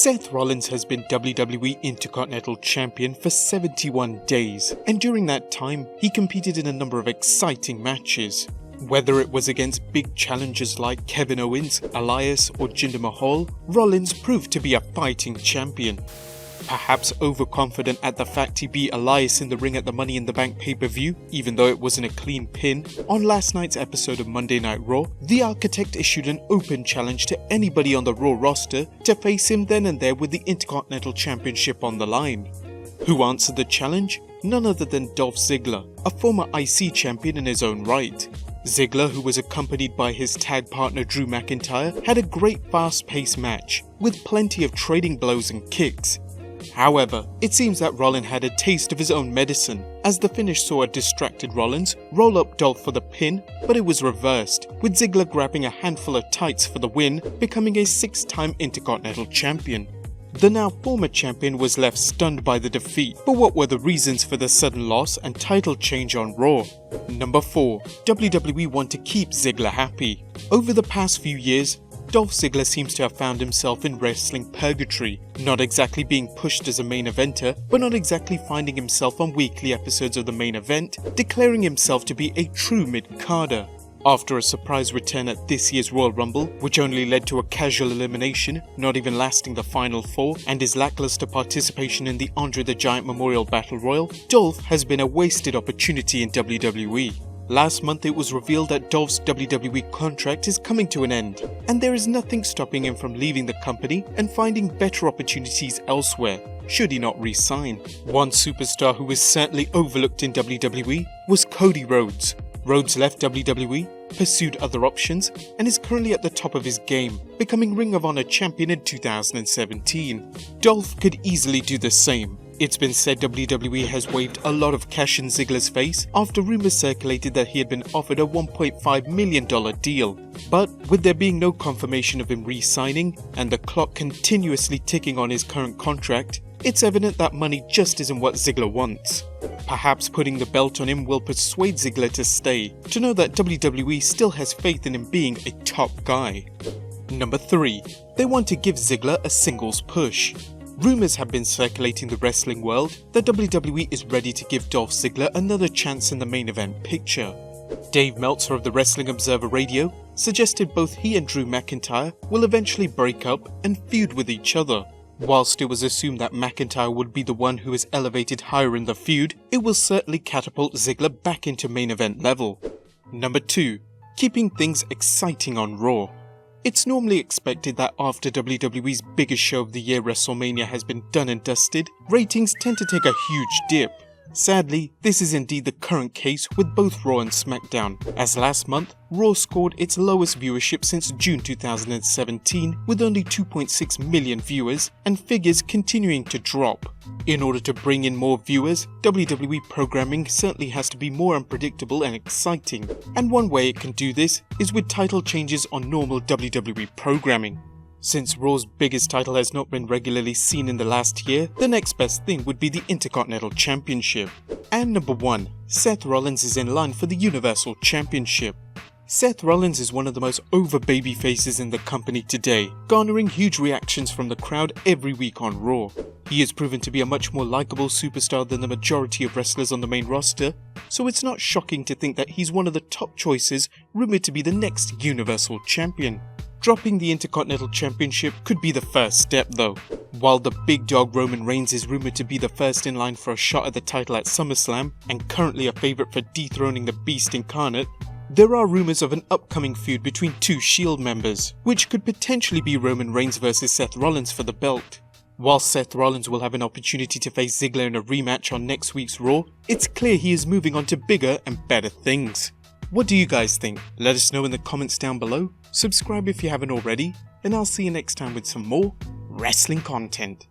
Seth Rollins has been WWE Intercontinental Champion for 71 days, and during that time, he competed in a number of exciting matches. Whether it was against big challengers like Kevin Owens, Elias or Jinder Mahal, Rollins proved to be a fighting champion. Perhaps overconfident at the fact he beat Elias in the ring at the Money in the Bank pay-per-view, even though it wasn't a clean pin, on last night's episode of Monday Night Raw, the Architect issued an open challenge to anybody on the Raw roster to face him then and there with the Intercontinental Championship on the line. Who answered the challenge? None other than Dolph Ziggler, a former IC champion in his own right. Ziggler, who was accompanied by his tag partner Drew McIntyre, had a great fast-paced match, with plenty of trading blows and kicks. However, it seems that Rollins had a taste of his own medicine, as the finish saw a distracted Rollins roll up Dolph for the pin, but it was reversed, with Ziggler grabbing a handful of tights for the win, becoming a 6-time Intercontinental Champion. The now former champion was left stunned by the defeat, but what were the reasons for the sudden loss and title change on Raw? Number 4. WWE want to keep Ziggler happy. Over the past few years, Dolph Ziggler seems to have found himself in wrestling purgatory, not exactly being pushed as a main eventer, but not exactly finding himself on weekly episodes of the main event, declaring himself to be a true mid-carder. After a surprise return at this year's Royal Rumble, which only led to a casual elimination, not even lasting the Final Four, and his lackluster participation in the Andre the Giant Memorial Battle Royal, Dolph has been a wasted opportunity in WWE. Last month it was revealed that Dolph's WWE contract is coming to an end, and there is nothing stopping him from leaving the company and finding better opportunities elsewhere, should he not re-sign. One superstar who was certainly overlooked in WWE was Cody Rhodes. Rhodes left WWE, pursued other options, and is currently at the top of his game, becoming Ring of Honor champion in 2017. Dolph could easily do the same. It's been said WWE has waved a lot of cash in Ziggler's face after rumours circulated that he had been offered a $1.5 million deal. But with there being no confirmation of him re-signing and the clock continuously ticking on his current contract, it's evident that money just isn't what Ziggler wants. Perhaps putting the belt on him will persuade Ziggler to stay, to know that WWE still has faith in him being a top guy. Number 3. They want to give Ziggler a singles push. Rumours have been circulating the wrestling world that WWE is ready to give Dolph Ziggler another chance in the main event picture. Dave Meltzer of the Wrestling Observer Radio suggested both he and Drew McIntyre will eventually break up and feud with each other. Whilst it was assumed that McIntyre would be the one who is elevated higher in the feud, it will certainly catapult Ziggler back into main event level. Number 2. Keeping things exciting on Raw. It's normally expected that after WWE's biggest show of the year, Wrestlemania, has been done and dusted, ratings tend to take a huge dip. Sadly, this is indeed the current case with both Raw and SmackDown, as last month, Raw scored its lowest viewership since June 2017 with only 2.6 million viewers, and figures continuing to drop. In order to bring in more viewers, WWE programming certainly has to be more unpredictable and exciting, and one way it can do this is with title changes on normal WWE programming. Since Raw's biggest title has not been regularly seen in the last year, the next best thing would be the Intercontinental Championship. And number 1, Seth Rollins is in line for the Universal Championship. Seth Rollins is one of the most over baby faces in the company today, garnering huge reactions from the crowd every week on Raw. He has proven to be a much more likable superstar than the majority of wrestlers on the main roster, so it's not shocking to think that he's one of the top choices rumoured to be the next Universal Champion. Dropping the Intercontinental Championship could be the first step though. While the big dog Roman Reigns is rumoured to be the first in line for a shot at the title at SummerSlam, and currently a favourite for dethroning the Beast incarnate, there are rumours of an upcoming feud between two Shield members, which could potentially be Roman Reigns vs Seth Rollins for the belt. While Seth Rollins will have an opportunity to face Ziggler in a rematch on next week's Raw, it's clear he is moving on to bigger and better things. What do you guys think? Let us know in the comments down below. Subscribe if you haven't already, and I'll see you next time with some more wrestling content.